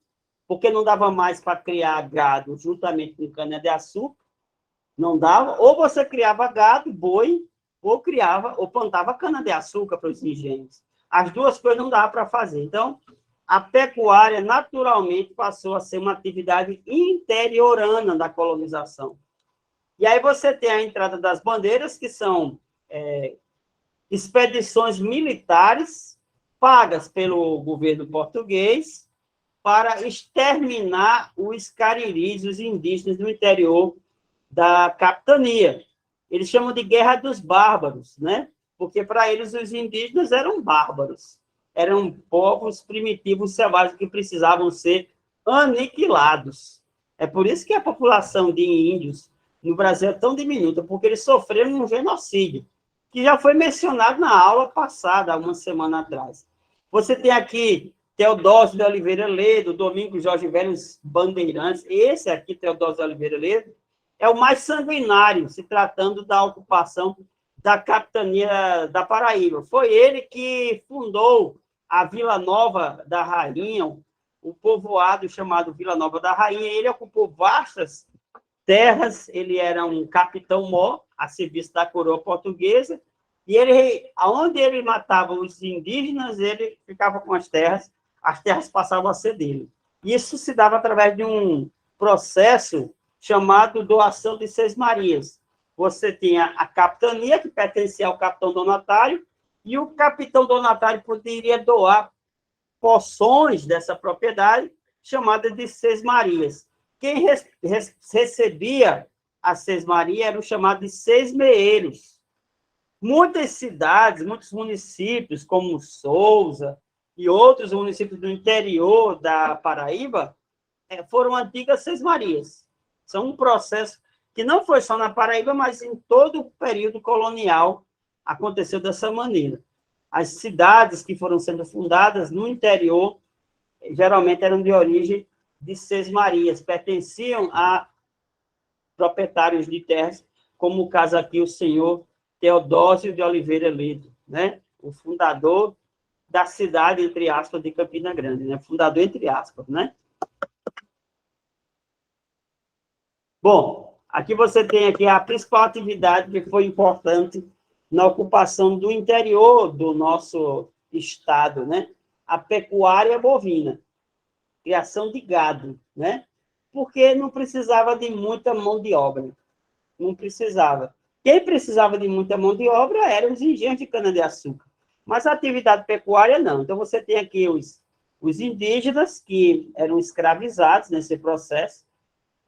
porque não dava mais para criar gado juntamente com cana-de-açúcar, não dava, ou você criava gado, boi, ou plantava cana-de-açúcar para os engenhos. As duas coisas não dava para fazer. Então, a pecuária, naturalmente, passou a ser uma atividade interiorana da colonização. E aí você tem a entrada das bandeiras, que são expedições militares pagas pelo governo português para exterminar os cariris, os indígenas do interior da capitania. Eles chamam de Guerra dos Bárbaros, né? Porque para eles os indígenas eram bárbaros. Eram povos primitivos selvagens que precisavam ser aniquilados. É por isso que a população de índios no Brasil é tão diminuta, porque eles sofreram um genocídio, que já foi mencionado na aula passada, há uma semana atrás. Você tem aqui Teodósio de Oliveira Ledo, Domingos Jorge Velho, os bandeirantes. Esse aqui, Teodósio de Oliveira Ledo, é o mais sanguinário, se tratando da ocupação da capitania da Paraíba. Foi ele que fundou a Vila Nova da Rainha, o povoado chamado Vila Nova da Rainha. Ele ocupou vastas terras, ele era um capitão-mor, a serviço da coroa portuguesa, e ele, aonde ele matava os indígenas, ele ficava com as terras passavam a ser dele. Isso se dava através de um processo chamado doação de Sesmarias. Você tinha a capitania, que pertencia ao capitão donatário, e o capitão donatário poderia doar porções dessa propriedade, chamada de Sesmarias. Quem recebia a Sesmaria era o chamado de sesmeeiros. Muitas cidades, muitos municípios, como Sousa e outros municípios do interior da Paraíba, foram antigas Sesmarias. São um processo que não foi só na Paraíba, mas em todo o período colonial aconteceu dessa maneira. As cidades que foram sendo fundadas no interior, geralmente eram de origem de Sesmarias, pertenciam a proprietários de terras, como o caso aqui, o senhor Teodósio de Oliveira Ledo, né? O fundador da cidade, entre aspas, de Campina Grande, né? Fundador, entre aspas, né? Bom, aqui você tem aqui a principal atividade que foi importante na ocupação do interior do nosso estado, né? A pecuária bovina, criação de gado, né? Porque não precisava de muita mão de obra, não precisava. Quem precisava de muita mão de obra eram os engenhos de cana-de-açúcar, mas a atividade pecuária não. Então, você tem aqui os indígenas, que eram escravizados nesse processo,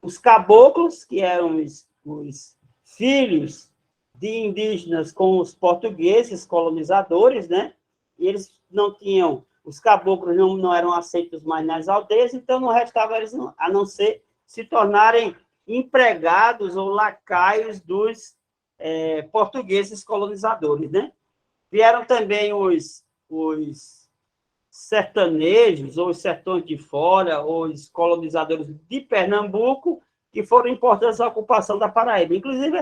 os caboclos, que eram os filhos de indígenas com os portugueses, colonizadores, né? E eles não tinham, os caboclos não eram aceitos mais nas aldeias, então não restava eles a não ser se tornarem empregados ou lacaios dos portugueses colonizadores, né? Vieram também os sertanejos, ou os sertões de fora, ou os colonizadores de Pernambuco, que foram importantes à ocupação da Paraíba. Inclusive,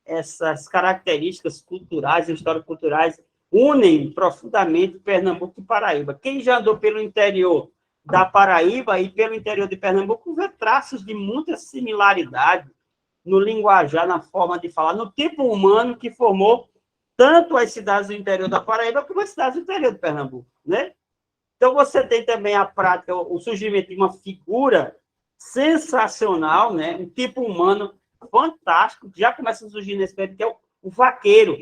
essas características culturais, histórico-culturais, unem profundamente Pernambuco e Paraíba. Quem já andou pelo interior da Paraíba e pelo interior de Pernambuco, vê traços de muita similaridade no linguajar, na forma de falar, no tipo humano que formou tanto as cidades do interior da Paraíba como as cidades do interior de Pernambuco, né? Então, você tem também a prática, o surgimento de uma figura sensacional, né? Um tipo humano fantástico, que já começa a surgir nesse período, que é o vaqueiro.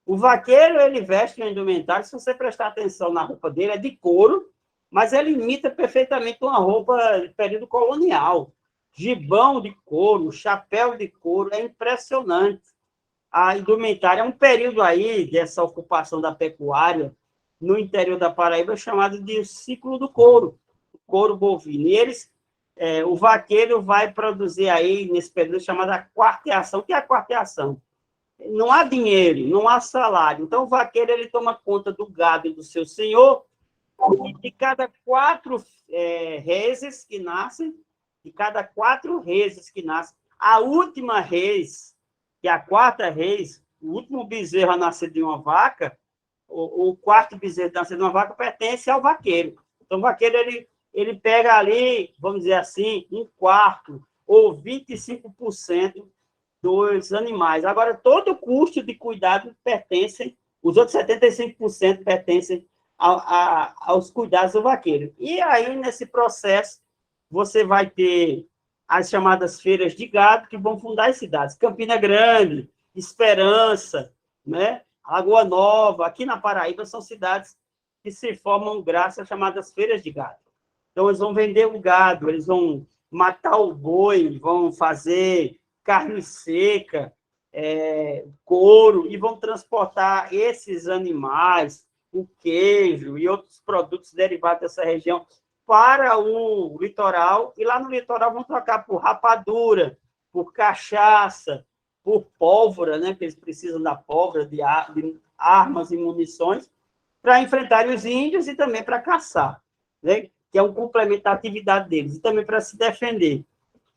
O vaqueiro, ele veste um indumentário, se você prestar atenção na roupa dele, é de couro, mas ele imita perfeitamente uma roupa de período colonial. Gibão de couro, chapéu de couro, é impressionante. A indumentária é um período aí dessa ocupação da pecuária no interior da Paraíba chamado de ciclo do couro, o couro bovino. E o vaqueiro vai produzir aí, nesse período, chamada quarteação. O que é a quarteação? Não há dinheiro, não há salário. Então, o vaqueiro ele toma conta do gado do seu senhor, e de cada quatro reses que nascem, a última res, que é a quarta res, o último bezerro a nascer de uma vaca, o quarto bezerro a nascer de uma vaca pertence ao vaqueiro. Então, o vaqueiro ele pega ali, vamos dizer assim, um quarto ou 25% dos animais. Agora, todo o custo de cuidado pertence, os outros 75% pertencem aos cuidados do vaqueiro. E aí, nesse processo, você vai ter as chamadas feiras de gado, que vão fundar as cidades. Campina Grande, Esperança, né? Lagoa Nova, aqui na Paraíba, são cidades que se formam graças às chamadas feiras de gado. Então, eles vão vender o gado, eles vão matar o boi, vão fazer carne seca, couro, e vão transportar esses animais, o queijo e outros produtos derivados dessa região para o litoral, e lá no litoral vão trocar por rapadura, por cachaça, por pólvora, né, que eles precisam da pólvora, de armas e munições, para enfrentarem os índios e também para caçar, né, que é um complemento da atividade deles, e também para se defender.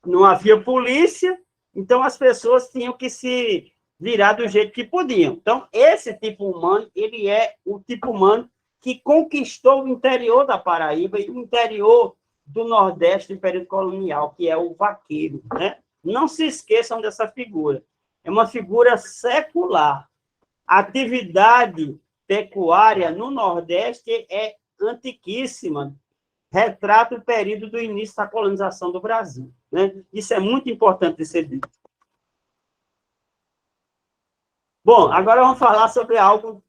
Não havia polícia, então as pessoas tinham que se virar do jeito que podiam. Então, esse tipo humano, ele é o tipo humano que conquistou o interior da Paraíba e o interior do Nordeste do período colonial, que é o vaqueiro, né? Não se esqueçam dessa figura. É uma figura secular. A atividade pecuária no Nordeste é antiquíssima, retrata o período do início da colonização do Brasil, né? Isso é muito importante de ser dito. Bom, agora vamos falar sobre algo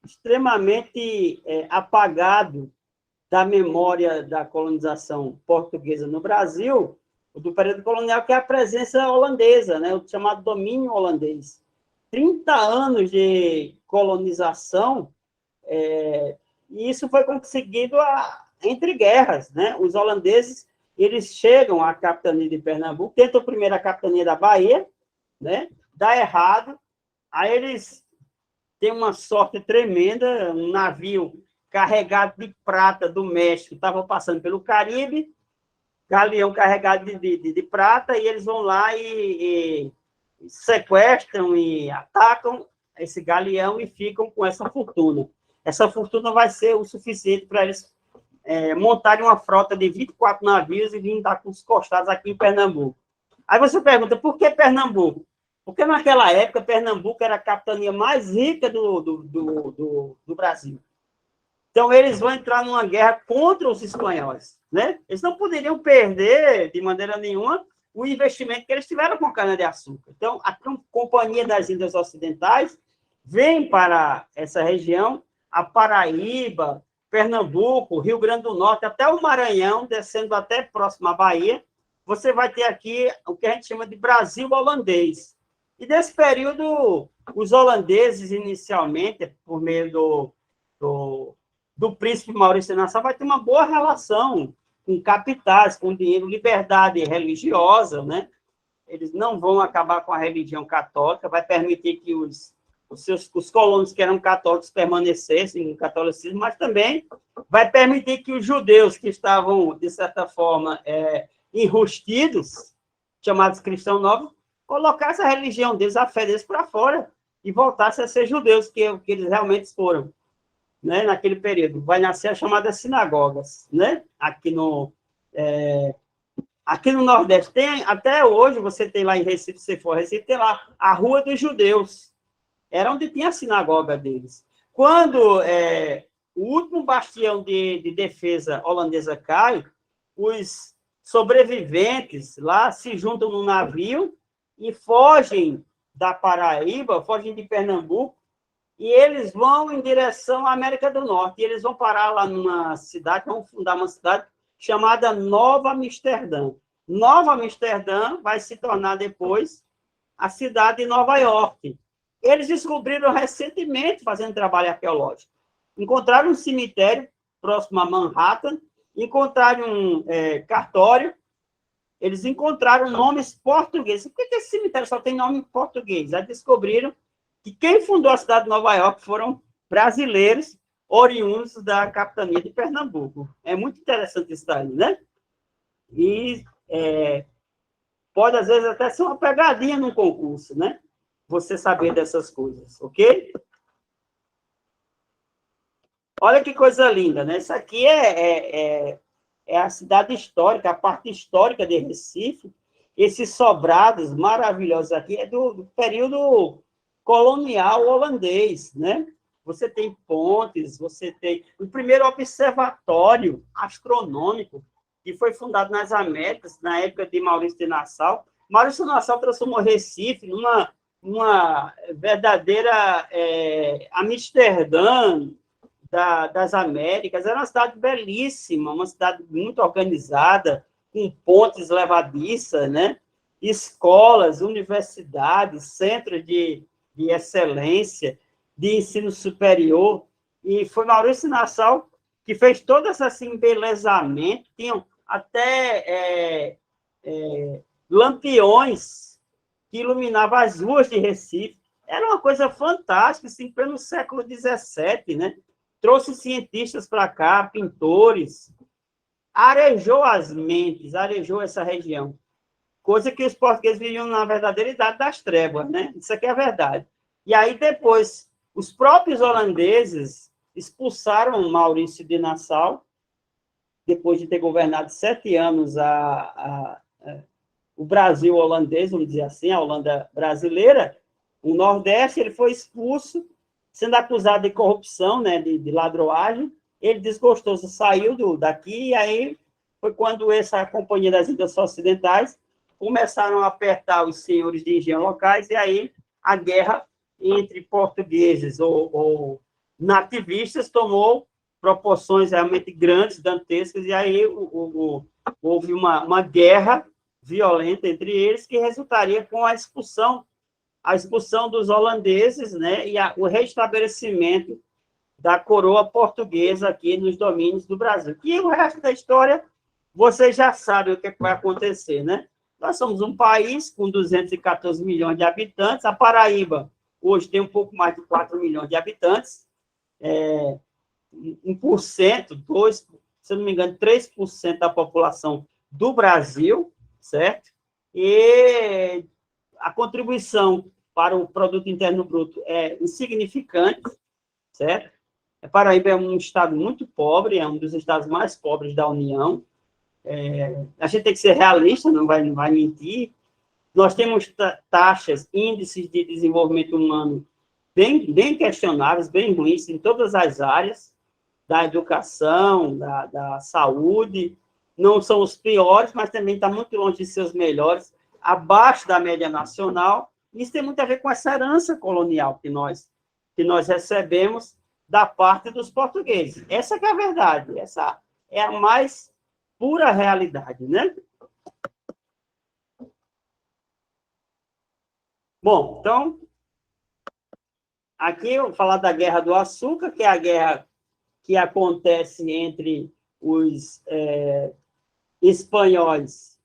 extremamente apagado da memória da colonização portuguesa no Brasil, do período colonial, que é a presença holandesa, né? O chamado domínio holandês. 30 anos de colonização, e isso foi conseguido entre guerras, né? Os holandeses, eles chegam à capitania de Pernambuco, tentam primeiro a capitania da Bahia, né? Dá errado, aí eles têm uma sorte tremenda, um navio carregado de prata do México estava passando pelo Caribe, galeão carregado de prata, e eles vão lá e sequestram e atacam esse galeão e ficam com essa fortuna. Essa fortuna vai ser o suficiente para eles montarem uma frota de 24 navios e virem dar com os costados aqui em Pernambuco. Aí você pergunta, por que Pernambuco? Porque naquela época, Pernambuco era a capitania mais rica do Brasil. Então, eles vão entrar numa guerra contra os espanhóis, né? Eles não poderiam perder, de maneira nenhuma, o investimento que eles tiveram com a cana-de-açúcar. Então, a Companhia das Índias Ocidentais vem para essa região, a Paraíba, Pernambuco, Rio Grande do Norte, até o Maranhão, descendo até próximo à Bahia. Você vai ter aqui o que a gente chama de Brasil holandês. E nesse período, os holandeses, inicialmente, por meio do príncipe Maurício de Nassau, vai ter uma boa relação com capitais, com dinheiro, liberdade religiosa, né? Eles não vão acabar com a religião católica, vai permitir que os colonos que eram católicos permanecessem no catolicismo, mas também vai permitir que os judeus que estavam, de certa forma, enrustidos, chamados cristãos novos, colocassem a religião deles, a fé deles para fora e voltassem a ser judeus, que eles realmente foram. né, naquele período, vai nascer as chamadas sinagogas, né? Aqui no Nordeste tem, até hoje, você tem lá em Recife, se for Recife, tem lá a Rua dos Judeus. Era onde tinha a sinagoga deles. Quando o último bastião de defesa holandesa cai, os sobreviventes lá se juntam no navio e fogem da Paraíba, fogem de Pernambuco, e eles vão em direção à América do Norte. E eles vão parar lá numa cidade, vão fundar uma cidade chamada Nova Amsterdã. Nova Amsterdã vai se tornar depois a cidade de Nova York. Eles descobriram recentemente, fazendo trabalho arqueológico, encontraram um cemitério próximo a Manhattan, encontraram um cartório, eles encontraram nomes portugueses. Por que esse cemitério só tem nome português? Aí descobriram que quem fundou a cidade de Nova York foram brasileiros oriundos da capitania de Pernambuco. É muito interessante isso aí, né? E pode, às vezes, até ser uma pegadinha num concurso, né? Você saber dessas coisas, ok? Olha que coisa linda, né? Isso aqui é a cidade histórica, a parte histórica de Recife. Esses sobrados maravilhosos aqui é do período colonial holandês, né? Você tem pontes, você tem o primeiro observatório astronômico que foi fundado nas Américas, na época de Maurício de Nassau. Maurício de Nassau transformou Recife numa verdadeira Amsterdã das Américas. Era uma cidade belíssima, uma cidade muito organizada, com pontes levadiças, né? Escolas, universidades, centros de excelência, de ensino superior. E foi Maurício Nassau que fez todo esse embelezamento. Tinham até lampiões que iluminavam as ruas de Recife. Era uma coisa fantástica, assim, pelo século XVII, né? Trouxe cientistas para cá, pintores, arejou as mentes, arejou essa região. Coisa que os portugueses viviam na verdadeira idade das trevas, né? Isso aqui é a verdade. E aí, depois, os próprios holandeses expulsaram Maurício de Nassau, depois de ter governado 7 anos o Brasil holandês, vamos dizer assim, a Holanda brasileira. O Nordeste, ele foi expulso, sendo acusado de corrupção, né, de ladroagem. Ele, desgostoso, saiu daqui, e aí foi quando essa Companhia das Índias Ocidentais começaram a apertar os senhores de engenho locais, e aí a guerra entre portugueses ou nativistas tomou proporções realmente grandes, dantescas, e aí houve uma guerra violenta entre eles, que resultaria com a expulsão dos holandeses, né, e o restabelecimento da coroa portuguesa aqui nos domínios do Brasil. E o resto da história, vocês já sabem o que vai acontecer, né? Nós somos um país com 214 milhões de habitantes. A Paraíba, hoje, tem um pouco mais de 4 milhões de habitantes. 1%, 2%, se eu não me engano, 3% da população do Brasil, certo? E a contribuição para o produto interno bruto é insignificante, certo? A Paraíba é um estado muito pobre, é um dos estados mais pobres da União. A gente tem que ser realista, não vai mentir. Nós temos taxas, índices de desenvolvimento humano bem questionáveis, bem ruins em todas as áreas, da educação, da saúde. Não são os piores, mas também está muito longe de ser os melhores, abaixo da média nacional. Isso tem muito a ver com essa herança colonial que nós recebemos da parte dos portugueses. Essa que é a verdade, essa é a mais pura realidade, né? Bom, então, aqui eu vou falar da Guerra do Açúcar, que é a guerra que acontece entre os espanhóis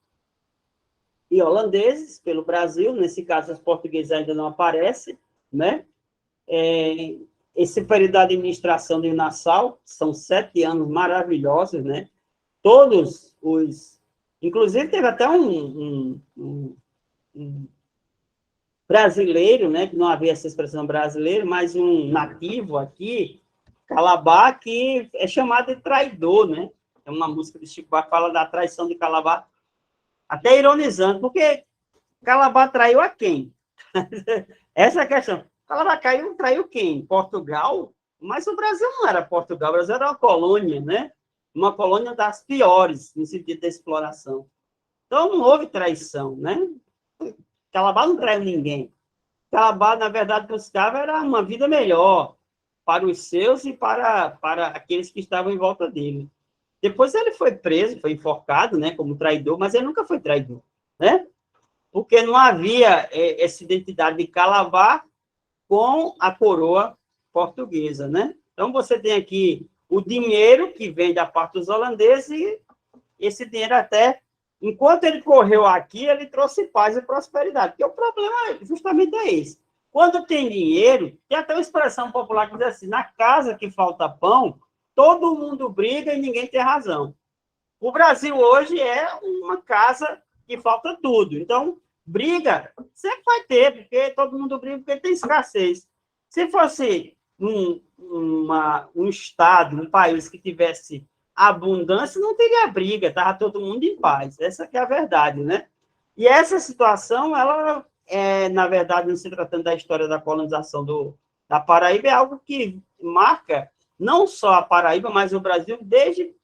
e holandeses pelo Brasil. Nesse caso, os portugueses ainda não aparecem, né? Esse período da administração de Nassau são 7 anos maravilhosos, né? Todos os... Inclusive, teve até um brasileiro, né? Que não havia essa expressão brasileiro, mas um nativo aqui, Calabar, que é chamado de traidor, né? É uma música do Chico Buarque que fala da traição de Calabar, até ironizando, porque Calabar traiu a quem? Essa é a questão. Calabar traiu quem? Portugal? Mas o Brasil não era Portugal, o Brasil era uma colônia, né? Uma colônia das piores, no sentido da exploração. Então, não houve traição, né? Calabar não traiu ninguém. Calabar, na verdade, buscava era uma vida melhor para os seus e para aqueles que estavam em volta dele. Depois ele foi preso, foi enforcado, né, como traidor, mas ele nunca foi traidor, né? Porque não havia essa identidade de Calabar com a coroa portuguesa, né? Então, você tem aqui o dinheiro que vem da parte dos holandeses e esse dinheiro até, enquanto ele correu aqui, ele trouxe paz e prosperidade, porque o problema justamente é esse. Quando tem dinheiro, tem até uma expressão popular que diz assim, na casa que falta pão, todo mundo briga e ninguém tem razão. O Brasil hoje é uma casa que falta tudo. Então, briga sempre vai ter, porque todo mundo briga porque tem escassez. Se fosse um estado, um país que tivesse abundância, não teria briga, estava todo mundo em paz. Essa que é a verdade, né? E essa situação, ela, na verdade, não se tratando da história da colonização da Paraíba, é algo que marca não só a Paraíba, mas o Brasil desde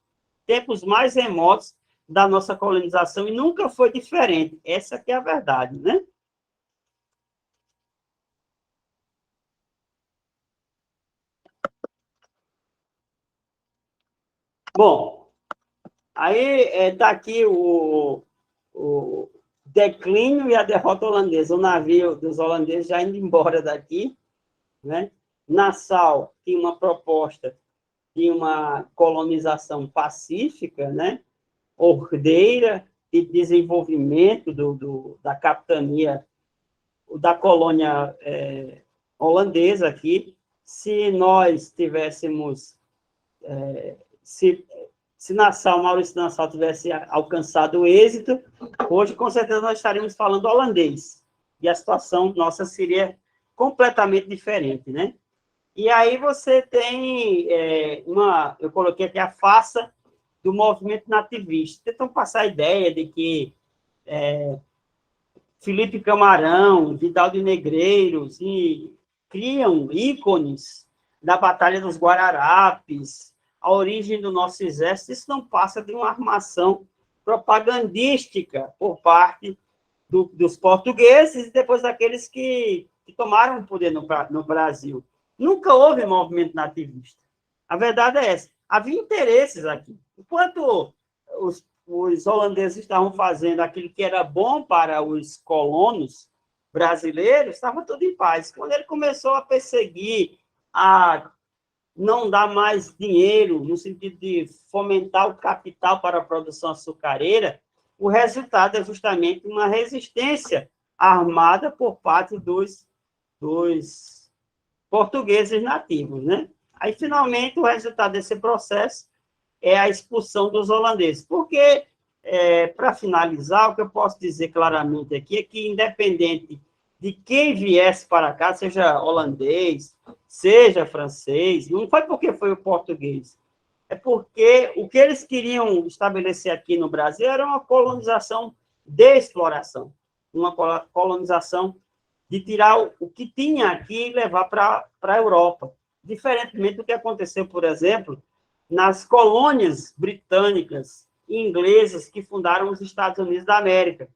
tempos mais remotos da nossa colonização, e nunca foi diferente. Essa que é a verdade, né? Bom, aí está aqui o declínio e a derrota holandesa. O navio dos holandeses já indo embora daqui, né? Nassau tinha uma proposta de uma colonização pacífica, né? Ordeira, de desenvolvimento da capitania da colônia holandesa aqui. Se nós tivéssemos, se Nassau, Maurício Nassau tivesse alcançado o êxito, hoje, com certeza, nós estaríamos falando holandês. E a situação nossa seria completamente diferente, né? E aí você tem eu coloquei aqui a farsa do movimento nativista. Tentam passar a ideia de que Felipe Camarão, Vidal de Negreiros, e criam ícones da Batalha dos Guararapes, a origem do nosso exército. Isso não passa de uma armação propagandística por parte dos portugueses e depois daqueles que tomaram o poder no Brasil. Nunca houve movimento nativista. A verdade é essa. Havia interesses aqui. Enquanto os holandeses estavam fazendo aquilo que era bom para os colonos brasileiros, estava tudo em paz. Quando ele começou a perseguir, a não dar mais dinheiro, no sentido de fomentar o capital para a produção açucareira, o resultado é justamente uma resistência armada por parte dos portugueses nativos, né? Aí, finalmente, o resultado desse processo é a expulsão dos holandeses. Porque, para finalizar, o que eu posso dizer claramente aqui é que, independente de quem viesse para cá, seja holandês, seja francês, não foi porque foi o português, é porque o que eles queriam estabelecer aqui no Brasil era uma colonização de exploração, uma colonização de tirar o que tinha aqui e levar para a Europa. Diferentemente do que aconteceu, por exemplo, nas colônias britânicas e inglesas que fundaram os Estados Unidos da América.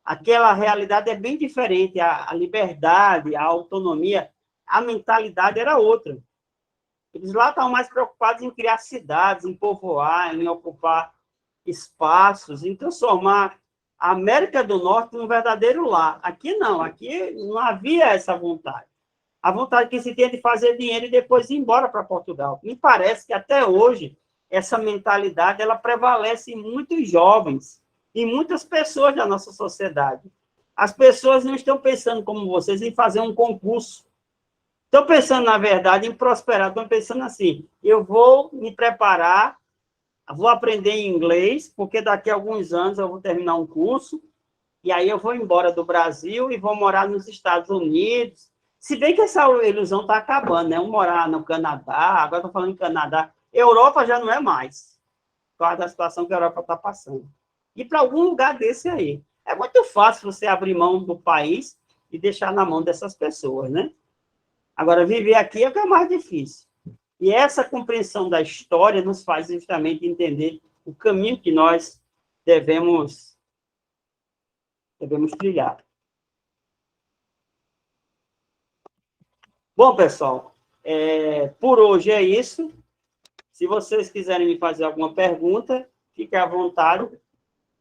Aquela realidade é bem diferente, a liberdade, a autonomia, a mentalidade era outra. Eles lá estavam mais preocupados em criar cidades, em povoar, em ocupar espaços, em transformar a América do Norte num verdadeiro lar. Aqui não havia essa vontade. A vontade que se tinha de fazer dinheiro e depois ir embora para Portugal. Me parece que até hoje essa mentalidade ela prevalece em muitos jovens, em muitas pessoas da nossa sociedade. As pessoas não estão pensando como vocês em fazer um concurso. Estão pensando, na verdade, em prosperar. Estão pensando assim, eu vou me preparar, vou aprender inglês, porque daqui a alguns anos eu vou terminar um curso, e aí eu vou embora do Brasil e vou morar nos Estados Unidos, Se bem que essa ilusão está acabando, né? Um morar no Canadá, agora estou falando em Canadá, Europa já não é mais, por causa da situação que a Europa está passando. E para algum lugar desse aí. É muito fácil você abrir mão do país e deixar na mão dessas pessoas, né? Agora, viver aqui é o que é mais difícil. E essa compreensão da história nos faz justamente entender o caminho que nós devemos trilhar. Bom, pessoal, por hoje é isso. Se vocês quiserem me fazer alguma pergunta, fique à vontade.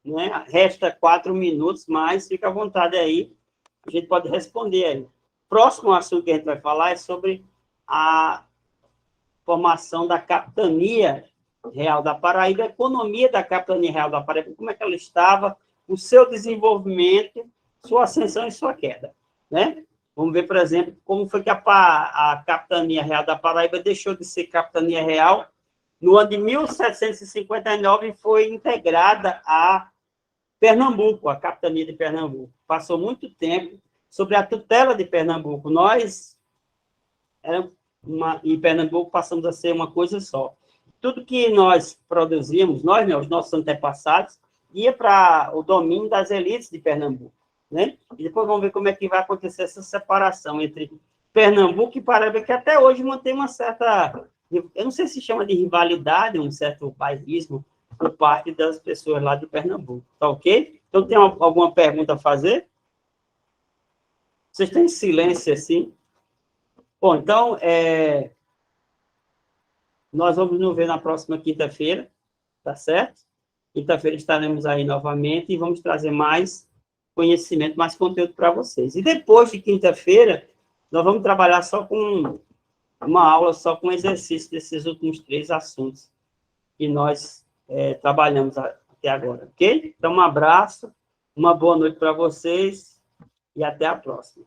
Né? Resta 4 minutos, mas fique à vontade aí. A gente pode responder aí. Próximo assunto que a gente vai falar é sobre a formação da Capitania Real da Paraíba, a economia da Capitania Real da Paraíba, como é que ela estava, o seu desenvolvimento, sua ascensão e sua queda. Né? Vamos ver, por exemplo, como foi que a Capitania Real da Paraíba deixou de ser Capitania Real no ano de 1759 e foi integrada a Pernambuco, a Capitania de Pernambuco. Passou muito tempo sobre a tutela de Pernambuco. Nós, em Pernambuco, passamos a ser uma coisa só. Tudo que nós produzimos, nós, né, os nossos antepassados, ia para o domínio das elites de Pernambuco. Né? E depois vamos ver como é que vai acontecer essa separação entre Pernambuco e Paraíba, que até hoje mantém uma certa, eu não sei se chama de rivalidade, um certo bairrismo por parte das pessoas lá de Pernambuco. Tá ok? Então, tem alguma pergunta a fazer? Vocês têm silêncio assim? Bom, então, nós vamos nos ver na próxima quinta-feira, tá certo? Quinta-feira estaremos aí novamente e vamos trazer mais conhecimento, mais conteúdo para vocês. E depois de quinta-feira, nós vamos trabalhar só com uma aula, só com exercício desses últimos 3 assuntos que nós trabalhamos até agora, ok? Então, um abraço, uma boa noite para vocês e até a próxima.